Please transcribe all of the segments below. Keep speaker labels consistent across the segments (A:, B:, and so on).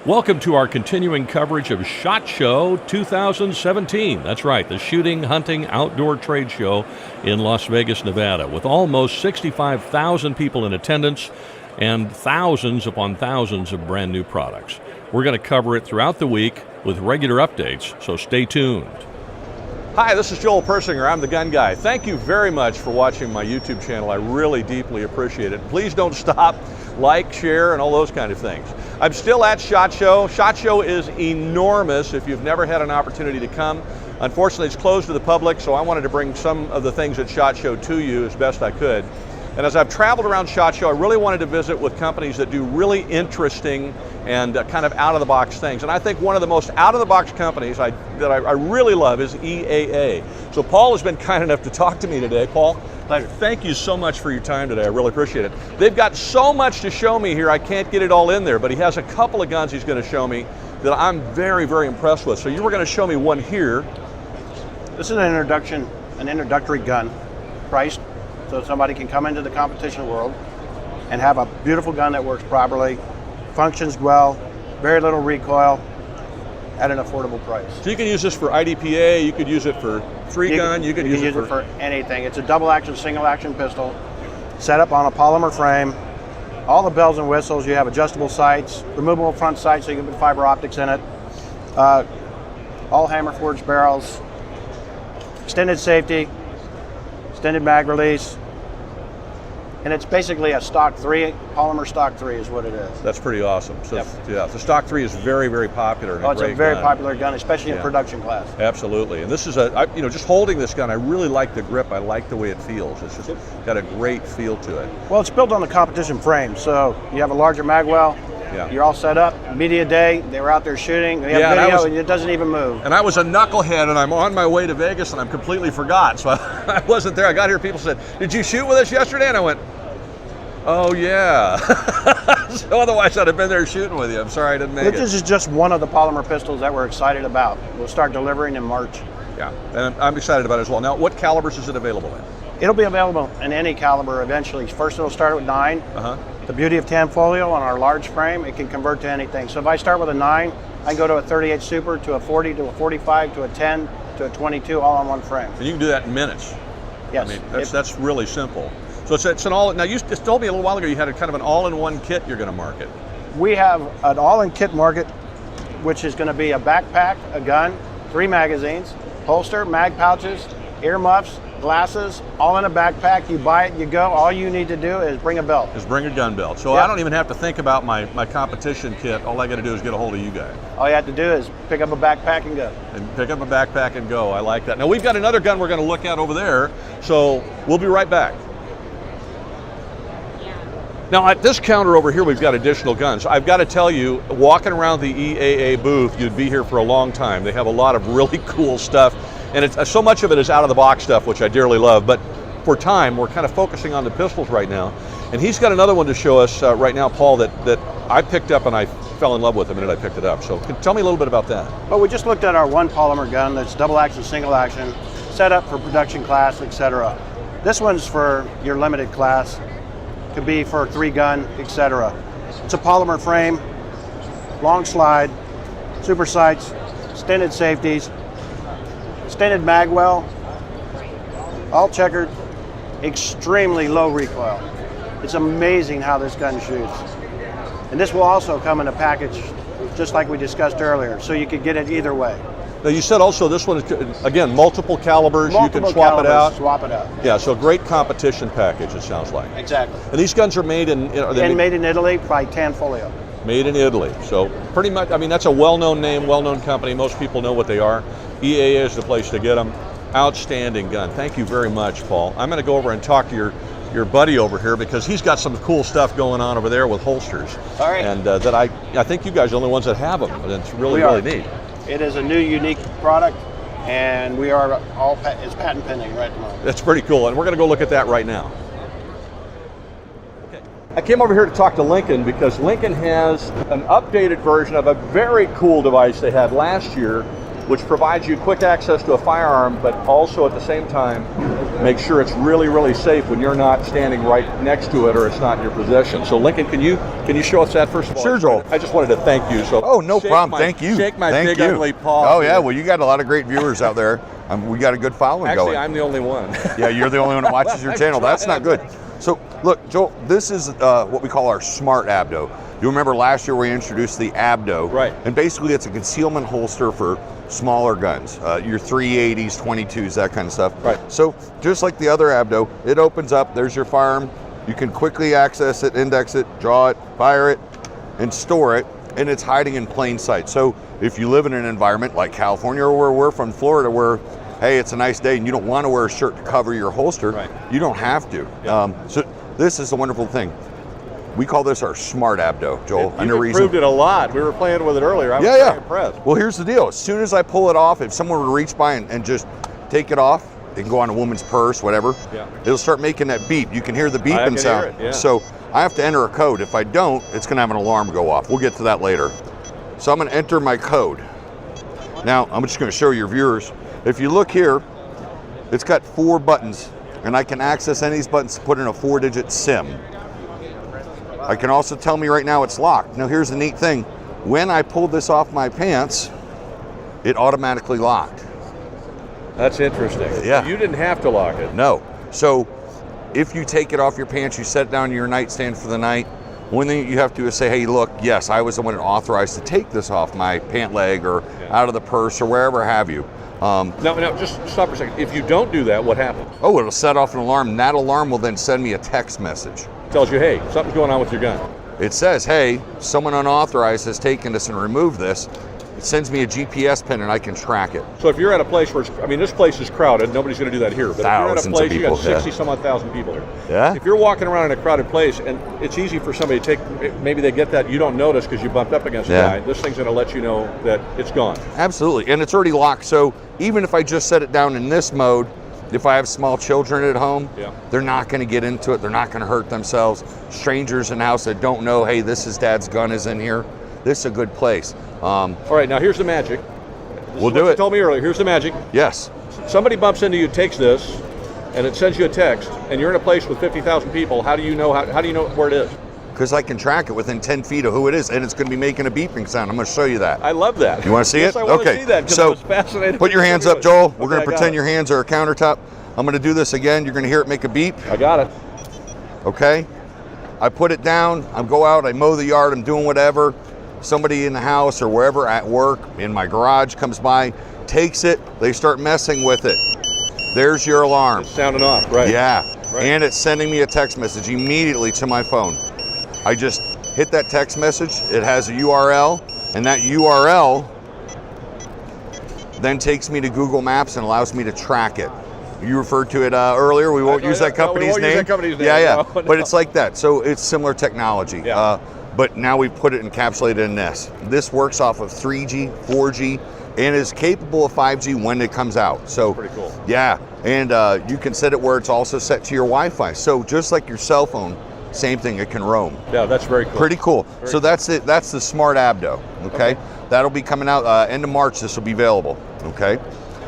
A: Welcome to our continuing coverage of SHOT Show 2017. That's right, the shooting, hunting, outdoor trade show in Las Vegas, Nevada, with almost 65,000 people in attendance and thousands upon thousands of brand new products. We're going to cover it throughout the week with regular updates, so stay tuned. Hi, this is Joel Persinger. I'm the Gun Guy. Thank you very much for watching my YouTube channel. I really deeply appreciate it. Please don't stop, like, share, and all those kind of things. I'm still at SHOT Show. SHOT Show is enormous if you've never had an opportunity to come. Unfortunately, it's closed to the public, so I wanted to bring some of the things at SHOT Show to you as best I could. And as I've traveled around SHOT Show, I really wanted to visit with companies that do really interesting and kind of out-of-the-box things. And I think one of the most out-of-the-box companies that I really love is EAA. So Paul has been kind enough to talk to me today. Paul, pleasure. Thank you so much for your time today. I really appreciate it. They've got so much to show me here, I can't get it all in there, but he has a couple of guns he's going to show me that I'm very, very impressed with. So you were going to show me one here.
B: This is an introductory gun, priced so somebody can come into the competition world and have a beautiful gun that works properly, functions well, very little recoil, at an affordable price.
A: So you can use this for IDPA, you could use it for three-gun, you could use it for
B: anything. It's a double-action, single-action pistol, set up on a polymer frame, all the bells and whistles. You have adjustable sights, removable front sights so you can put fiber optics in it, all hammer forged barrels, extended safety, extended mag release, and it's basically a stock 3, polymer stock 3 is what it is.
A: That's pretty awesome. So
B: yep.
A: Yeah, the stock 3 is very, very popular.
B: Oh, it's a very popular gun, especially in production class.
A: Absolutely, and this is just holding this gun, I really like the grip. I like the way it feels. It's just got a great feel to it.
B: Well, it's built on the competition frame, so you have a larger mag well. Yeah. You're all set up. Media day, they were out there shooting. They have video, and it doesn't even move.
A: And I was a knucklehead, and I'm on my way to Vegas, and I'm completely forgot. So I wasn't there. I got here, people said, "Did you shoot with us yesterday?" And I went, "Oh, yeah." So otherwise, I'd have been there shooting with you. I'm sorry I didn't make it.
B: This is just one of the polymer pistols that we're excited about. We'll start delivering in March.
A: Yeah, and I'm excited about it as well. Now, what calibers is it available in?
B: It'll be available in any caliber eventually. First, it'll start with 9. The beauty of Tanfolio on our large frame, it can convert to anything. So if I start with a 9, I can go to a 38 Super, to a 40, to a 45, to a 10, to a 22, all on one frame.
A: And you can do that in minutes.
B: Yes.
A: I mean, that's really simple. So it's an all. Now you just told me a little while ago you had a kind of an all-in-one kit you're going to market.
B: We have an all-in kit market, which is going to be a backpack, a gun, 3 magazines, holster, mag pouches, earmuffs, glasses, all in a backpack. You buy it, you go. All you need to do is bring a belt.
A: Is bring a gun belt. So I don't even have to think about my competition kit. All I got to do is get a hold of you guys.
B: All you have to do is pick up a backpack and go.
A: And pick up a backpack and go. I like that. Now we've got another gun we're going to look at over there, so we'll be right back. Now at this counter over here, we've got additional guns. I've got to tell you, walking around the EAA booth, you'd be here for a long time. They have a lot of really cool stuff, and it's so much of it is out-of-the-box stuff, which I dearly love. But for time, we're kind of focusing on the pistols right now. And he's got another one to show us right now, Paul, that I picked up and I fell in love with the minute I picked it up. So tell me a little bit about that.
B: Well, we just looked at our one polymer gun that's double action, single action, set up for production class, etc. This one's for your limited class. Could be for 3-gun, etc. It's a polymer frame, long slide, super sights, extended safeties, extended mag well, all checkered, extremely low recoil. It's amazing how this gun shoots. And this will also come in a package, just like we discussed earlier, so you could get it either way.
A: Now you said also this one is, again, multiple calibers, you can swap it out.
B: Swap it out.
A: Yeah, so great competition package, it sounds like.
B: Exactly.
A: And these guns are made in...
B: made in Italy by Tanfolio.
A: Made in Italy. So pretty much, I mean, that's a well-known name, well-known company. Most people know what they are. EAA is the place to get them. Outstanding gun. Thank you very much, Paul. I'm going to go over and talk to your buddy over here because he's got some cool stuff going on over there with holsters.
B: All right.
A: And that I think you guys are the only ones that have them. And it's really neat.
B: It is a new, unique product, and we are it's patent pending right at the moment.
A: That's pretty cool, and we're going to go look at that right now. Okay. I came over here to talk to Lincoln because Lincoln has an updated version of a very cool device they had last year which provides you quick access to a firearm, but also at the same time make sure it's really, really safe when you're not standing right next to it or it's not in your possession. So Lincoln, can you show us that first of all?
C: Sure, Joel.
A: I just wanted to thank you. So
C: oh, no problem. Thank you.
A: Shake my
C: Thank
A: big
C: you.
A: ugly paw.
C: Oh yeah, well you got a lot of great viewers out there. We got a good following
A: Actually,
C: going.
A: I'm the only one.
C: Yeah, you're the only one that watches your channel. That's not good. So look, Joel, this is what we call our Smart ABDO. You remember last year we introduced the ABDO.
A: Right.
C: And basically it's a concealment holster for smaller guns, your 380s, 22s, that kind of stuff.
A: Right.
C: So just like the other ABDO, it opens up, there's your firearm. You can quickly access it, index it, draw it, fire it, and store it, and it's hiding in plain sight. So if you live in an environment like California or where we're from, Florida, where hey, it's a nice day and you don't want to wear a shirt to cover your holster, right, you don't have to.
A: Yeah.
C: So this is the wonderful thing. We call this our Smart ABDO, Joel.
A: You've improved it a lot. We were playing with it earlier. I was very impressed.
C: Well, here's the deal. As soon as I pull it off, if someone were to reach by and just take it off, it can go on a woman's purse, whatever, it'll start making that beep. You can hear the beeping sound.
A: Hear it, yeah.
C: So I have to enter a code. If I don't, it's going to have an alarm go off. We'll get to that later. So I'm going to enter my code. Now, I'm just going to show your viewers. If you look here, it's got 4 buttons, and I can access any of these buttons to put in a 4-digit SIM. I can also tell me right now it's locked. Now here's the neat thing. When I pulled this off my pants, it automatically locked.
A: That's interesting.
C: Yeah.
A: You didn't have to lock it.
C: No. So if you take it off your pants, you set it down in your nightstand for the night, one thing you have to do is say, hey, look, yes, I was the one that authorized to take this off my pant leg or out of the purse or wherever have you.
A: Now, just stop for a second. If you don't do that, what happens?
C: Oh, it'll set off an alarm, and that alarm will then send me a text message.
A: Tells you, hey, something's going on with your gun.
C: It says, hey, someone unauthorized has taken this and removed this. It sends me a GPS pin and I can track it.
A: So if you're at a place where, this place is crowded, nobody's going to do that here. But
C: Thousands
A: if you're at a place,
C: of people,
A: you got 60 some odd thousand people here.
C: Yeah.
A: If you're walking around in a crowded place and it's easy for somebody to take, maybe they get that, you don't notice because you bumped up against a guy, this thing's going to let you know that it's gone.
C: Absolutely, and it's already locked. So even if I just set it down in this mode, if I have small children at home, they're not going to get into it. They're not going to hurt themselves. Strangers in the house that don't know, hey, this is Dad's gun is in here. This is a good place.
A: All right, now here's the magic.
C: We'll do it.
A: You told me earlier. Here's the magic.
C: Yes.
A: Somebody bumps into you, takes this, and it sends you a text, and you're in a place with 50,000 people. How do you know? How do you know where it is?
C: Because I can track it within 10 feet of who it is, and it's going to be making a beeping sound. I'm going to show you that.
A: I love that.
C: You want to see
A: yes,
C: it?
A: I want
C: okay.
A: To see that
C: so
A: I was fascinated.
C: Put your hands up, Joel. We're going to pretend
A: your
C: your hands are a countertop. I'm going to do this again. You're going to hear it make a beep.
A: I got it.
C: Okay. I put it down. I go out. I mow the yard. I'm doing whatever. Somebody in the house or wherever at work in my garage comes by, takes it. They start messing with it. There's your alarm.
A: It's sounding off, right?
C: Yeah.
A: Right.
C: And it's sending me a text message immediately to my phone. I just hit that text message. It has a URL, and that URL then takes me to Google Maps and allows me to track it. You referred to it earlier. We won't use that company's name.
A: Use that company's name.
C: Yeah.
A: No.
C: But it's like that. So it's similar technology.
A: Yeah.
C: But now we put it encapsulated in this. This works off of 3G, 4G, and is capable of 5G when it comes out. So
A: pretty cool.
C: Yeah, and you can set it where it's also set to your Wi-Fi. So just like your cell phone, same thing, it can roam.
A: Yeah, that's very cool.
C: Pretty cool. So that's it. That's the Smart ABDO. Okay, that'll be coming out end of March. This will be available. Okay.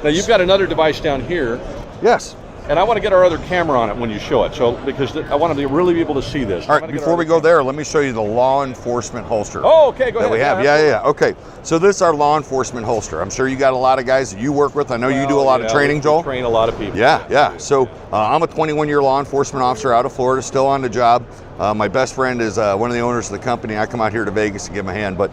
A: Now you've got another device down here.
C: Yes.
A: And I want to get our other camera on it when you show it, so because I want to really be able to see this.
C: All right, before we go there, let me show you the law enforcement holster.
A: Oh, okay, go ahead.
C: That we have, yeah. Okay, so this is our law enforcement holster. I'm sure you got a lot of guys that you work with. I know you do a lot of training, Joel.
A: We train a lot of people.
C: Yeah. So I'm a 21-year law enforcement officer out of Florida, still on the job. My best friend is one of the owners of the company. I come out here to Vegas to give him a hand. But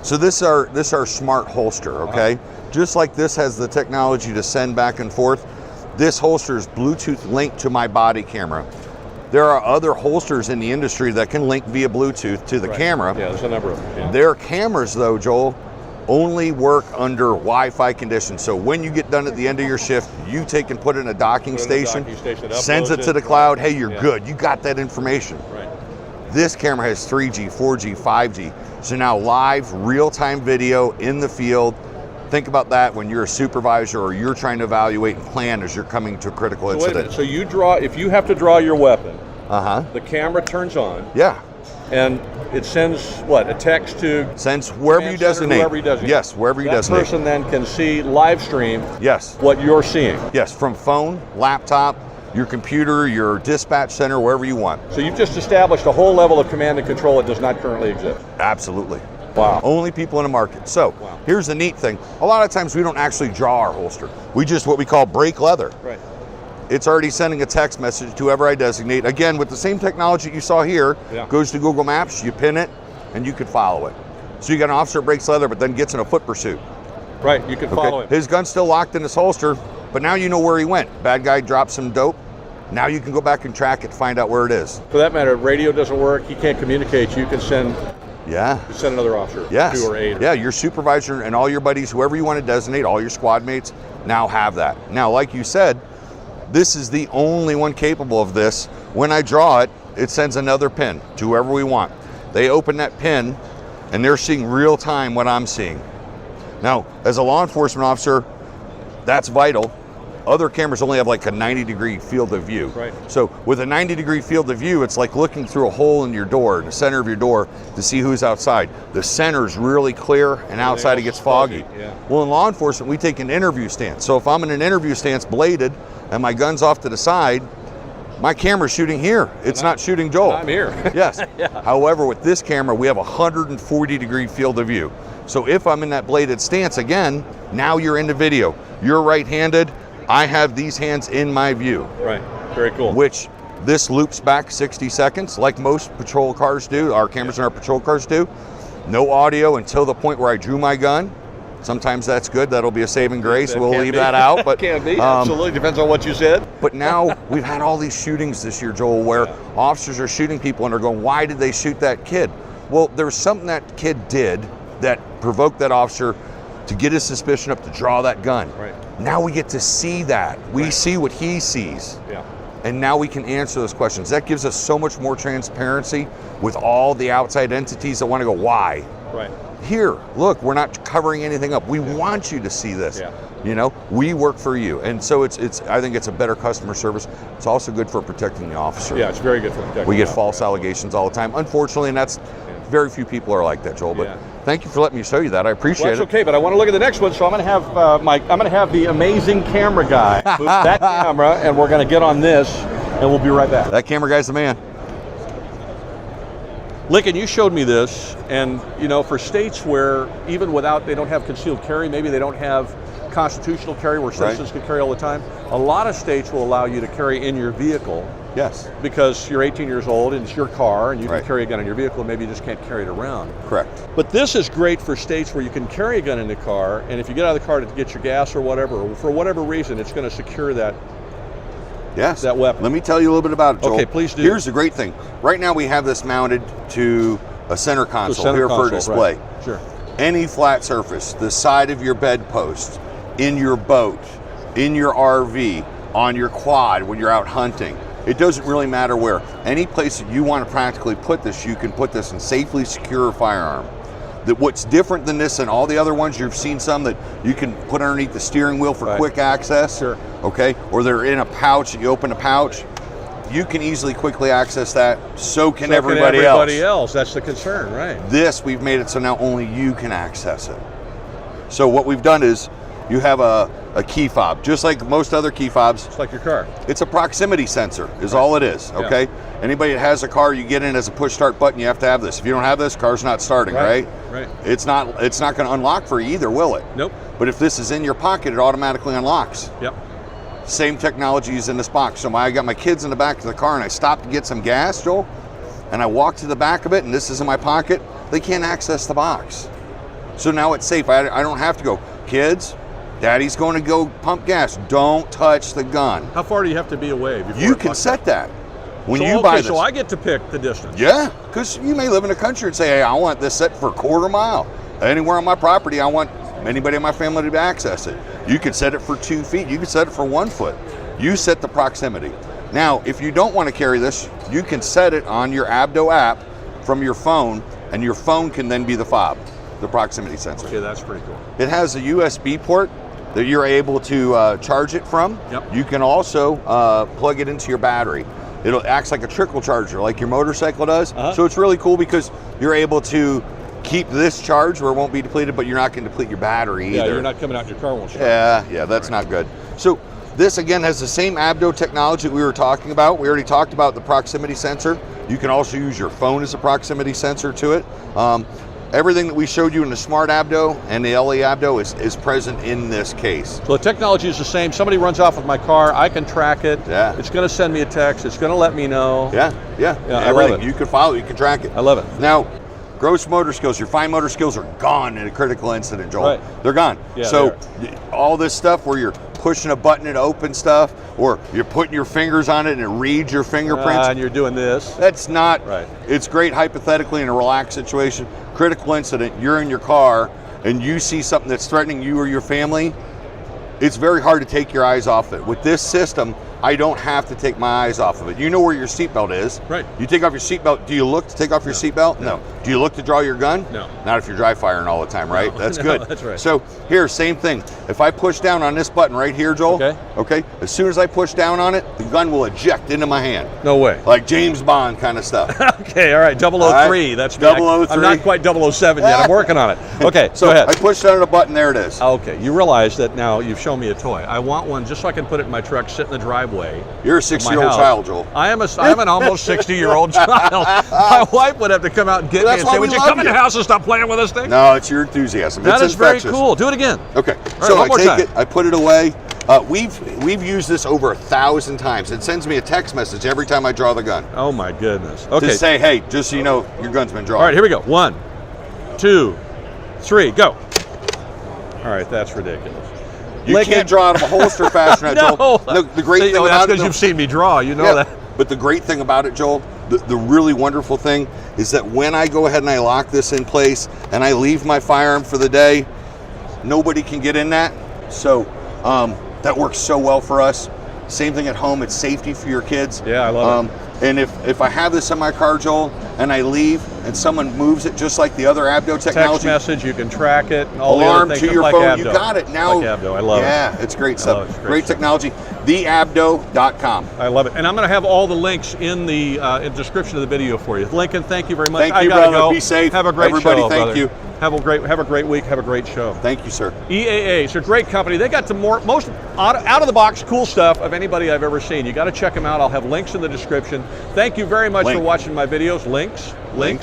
C: so this is our smart holster. Okay, just like this has the technology to send back and forth. This holster is Bluetooth linked to my body camera. There are other holsters in the industry that can link via Bluetooth to the camera.
A: Yeah, there's a number of them. Yeah.
C: Their cameras, though, Joel, only work under Wi-Fi conditions. So when you get done at the end of your shift, you take and put it in a docking station, sends it to the cloud. Hey, you're good. You got that information.
A: Right.
C: This camera has 3G, 4G, 5G. So now live, real-time video in the field. Think about that when you're a supervisor or you're trying to evaluate and plan as you're coming to a critical incident.
A: Wait a minute. So if you have to draw your weapon,
C: the
A: camera turns on.
C: Yeah.
A: And it sends what, a text to
C: Sends wherever you designate.
A: Whoever you designate.
C: Yes, wherever you
A: that
C: designate.
A: person then can see live stream
C: Yes.
A: what you're seeing.
C: Yes, from phone, laptop, your computer, your dispatch center, wherever you want.
A: So you've just established a whole level of command and control that does not currently exist.
C: Absolutely.
A: Wow.
C: Only people in the market. So
A: Wow.
C: here's the neat thing. A lot of times we don't actually draw our holster. We just what we call break leather.
A: Right.
C: It's already sending a text message to whoever I designate. Again, with the same technology you saw here,
A: Yeah.
C: goes to Google Maps, you pin it, and you can follow it. So you got an officer breaks leather, but then gets in a foot pursuit.
A: Right, you can follow him.
C: His gun's still locked in his holster, but now you know where he went. Bad guy dropped some dope. Now you can go back and track it, find out where it is.
A: For that matter, radio doesn't work, he can't communicate, you can send another officer,
C: Yes.
A: 2 or 8.
C: Yeah, your supervisor and all your buddies, whoever you want to designate, all your squad mates, now have that. Now, like you said, this is the only one capable of this. When I draw it, it sends another pin to whoever we want. They open that pin, and they're seeing real time what I'm seeing. Now, as a law enforcement officer, that's vital. Other cameras only have like a 90-degree field of view.
A: Right.
C: So with a 90-degree field of view, it's like looking through a hole in your door, in the center of your door, to see who's outside. The center's really clear, and outside it gets foggy.
A: Yeah.
C: Well, in law enforcement, we take an interview stance. So if I'm in an interview stance bladed, and my gun's off to the side, my camera's shooting here. It's not shooting Joel.
A: I'm here.
C: Yes.
A: Yeah.
C: However, with this camera, we have a 140-degree field of view. So if I'm in that bladed stance again, now you're in the video. You're right-handed. I have these hands in my view.
A: Right, very cool.
C: Which this loops back 60 seconds, like most patrol cars do, our cameras in our patrol cars do. No audio until the point where I drew my gun. Sometimes that's good, that'll be a saving grace, we'll leave that out. But
A: can be, absolutely, depends on what you said.
C: But now we've had all these shootings this year, Joel, where officers are shooting people and are going, why did they shoot that kid? Well, there was something that kid did that provoked that officer to get his suspicion up to draw that gun.
A: Right.
C: Now we get to see that. We see what he sees.
A: Yeah.
C: And now we can answer those questions. That gives us so much more transparency with all the outside entities that want to go, why?
A: Right.
C: Here, look, we're not covering anything up. We want you to see this.
A: Yeah.
C: You know, we work for you. And so it's I think it's a better customer service. It's also good for protecting the officer.
A: Yeah, it's very good for protecting.
C: We get
A: the
C: false
A: officer.
C: allegations all the time. Unfortunately, and that's very few people are like that, Joel. But thank you for letting me show you that. I appreciate
A: Well, that's
C: it.
A: okay, but I want to look at the next one, so I'm going to have I'm going to have the amazing camera guy move that camera, and we're going to get on this, and we'll be right back.
C: That camera guy's the man.
A: Lincoln, you showed me this, and you know, for states where even without, they don't have concealed carry, maybe they don't have constitutional carry where citizens can carry all the time, a lot of states will allow you to carry in your vehicle.
C: Yes.
A: Because you're 18 years old and it's your car and you
C: Right.
A: can carry a gun in your vehicle, and maybe you just can't carry it around.
C: Correct.
A: But this is great for states where you can carry a gun in the car, and if you get out of the car to get your gas or whatever, or for whatever reason, it's going to secure that
C: Yes.
A: that weapon.
C: Let me tell you a little bit about it, Joel.
A: Okay, please do.
C: Here's the great thing. Right now we have this mounted to a center console
A: center
C: here for
A: console,
C: display.
A: right. Sure.
C: Any flat surface, the side of your bedpost, in your boat, in your RV, on your quad when you're out hunting. It doesn't really matter where. Any place that you want to practically put this, you can put this and safely secure a firearm. That what's different than this and all the other ones, you've seen some that you can put underneath the steering wheel for
A: Right.
C: quick access.
A: Sure.
C: Okay, or they're in a pouch and you open a pouch. You can easily quickly access that. So can everybody else.
A: That's the concern, right?
C: This, we've made it so now only you can access it. So what we've done is you have a key fob, just like most other key fobs.
A: It's like your car.
C: It's a proximity sensor is all it is, okay? Anybody that has a car, you get in as a push start button, you have to have this. If you don't have this, car's not starting, right?
A: Right.
C: It's not going to unlock for you either, will it?
A: Nope.
C: But if this is in your pocket, it automatically unlocks.
A: Yep.
C: Same technology is in this box. So I got my kids in the back of the car and I stopped to get some gas, Joel, and I walked to the back of it and this is in my pocket. They can't access the box. So now it's safe. I don't have to go, kids, Daddy's going to go pump gas. Don't touch the gun.
A: How far do you have to be away?
C: You can set that when
A: so,
C: you buy this.
A: So I get to pick the distance.
C: Yeah, because you may live in a country and say, hey, I want this set for a quarter mile. Anywhere on my property, I want anybody in my family to access it. You could set it for 2 feet. You could set it for 1 foot. You set the proximity. Now, if you don't want to carry this, you can set it on your ABDO app from your phone, and your phone can then be the fob, the proximity sensor.
A: Okay, that's pretty cool.
C: It has a USB port that you're able to charge it from.
A: Yep.
C: You can also plug it into your battery. It acts like a trickle charger, like your motorcycle does.
A: Uh-huh.
C: So it's really cool because you're able to keep this charged where it won't be depleted, but you're not going to deplete your battery either.
A: Yeah, you're not coming out your car won't start.
C: Yeah, that's not good. So this again has the same ABDO technology that we were talking about. We already talked about the proximity sensor. You can also use your phone as a proximity sensor to it. Everything that we showed you in the Smart ABDO and the EAA ABDO is present in this case.
A: So the technology is the same. Somebody runs off with my car, I can track it.
C: Yeah.
A: It's going to send me a text. It's going to let me know.
C: Yeah,
A: I love
C: everything.
A: it.
C: You can follow it, you can track it.
A: I love it.
C: Now, gross motor skills, your fine motor skills are gone in a critical incident, Joel.
A: Right.
C: They're gone.
A: Yeah,
C: So all this stuff where you're pushing a button and open stuff, or you're putting your fingers on it and it reads your fingerprints.
A: And you're doing this.
C: That's not,
A: Right.
C: It's great hypothetically in a relaxed situation. Critical incident, you're in your car and you see something that's threatening you or your family, it's very hard to take your eyes off it. With this system, I don't have to take my eyes off of it. You know where your seatbelt is.
A: Right.
C: You take off your seatbelt. Do you look to take off your seatbelt? No. Do you look to draw your gun?
A: No.
C: Not if you're dry firing all the time, right?
A: No.
C: That's
A: No,
C: good.
A: that's right.
C: So here, same thing. If I push down on this button right here, Joel, okay, as soon as I push down on it, the gun will eject into my hand.
A: No way.
C: Like James Bond kind of stuff.
A: Okay, all right, 003.
C: right.
A: That's me.
C: 003.
A: I'm not quite 007 yet. I'm working on it. Okay,
C: So
A: go ahead.
C: I pushed down on a button, there it is.
A: Okay, you realize that now you've shown me a toy. I want one just so I can put it in my truck, sit in the driveway.
C: You're a
A: of my
C: 60-year-old
A: house.
C: child, Joel.
A: I'm an almost 60-year-old child. My wife would have to come out and get me
C: That's
A: and
C: why
A: say,
C: we
A: would you
C: love
A: come in the
C: you."
A: house and stop playing with this thing?
C: No, it's your enthusiasm.
A: That
C: it's
A: is very
C: infectious.
A: cool. Do it again.
C: Okay,
A: right,
C: so
A: one
C: I
A: more
C: take
A: time.
C: it, I put it away. We've used this over 1,000 times. It sends me a text message every time I draw the gun
A: Oh my goodness. Okay.
C: to say, hey, just so you know, your gun's been drawn.
A: All right, here we go. 1, 2, 3, go. All right, that's ridiculous.
C: You
A: Lincoln-
C: can't draw out of a holster fast enough,
A: No.
C: Joel. The great
A: See,
C: thing
A: that's
C: about it,
A: because you've seen me draw. You know
C: yeah,
A: that.
C: but the great thing about it, Joel, the really wonderful thing is that when I go ahead and I lock this in place and I leave my firearm for the day, nobody can get in that. So that works so well for us. Same thing at home. It's safety for your kids.
A: Yeah, I love it.
C: And if I have this in my car, Joel, and I leave and someone moves it just like the other ABDO technology,
A: Text message, you can track it. And all
C: alarm
A: the other
C: to
A: things,
C: your
A: like
C: phone,
A: ABDO.
C: you got it. Now,
A: Like ABDO, I love it.
C: Yeah, it's great
A: I
C: stuff.
A: love it. It's
C: Great
A: great stuff.
C: technology. TheABDO.com.
A: I love it. And I'm going to have all the links in the description of the video for you. Lincoln, thank you very much.
C: Thank
A: I
C: you,
A: gotta
C: brother.
A: go.
C: Be safe.
A: Have a great
C: Everybody,
A: show,
C: thank
A: brother.
C: you.
A: Have a great week. Have a great show.
C: Thank you, sir.
A: EAA, it's a great company. They got the most out of the box cool stuff of anybody I've ever seen. You got to check them out. I'll have links in the description. Thank you very much
C: Link.
A: for watching my videos. Links.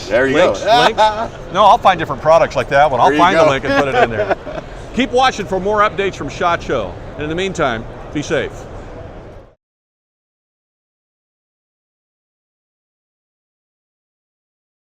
C: There you
A: links,
C: go.
A: Links. No, I'll find different products like that one. I'll
C: There you
A: find the
C: go.
A: link and put it in there. Keep watching for more updates from SHOT Show. And in the meantime, be safe.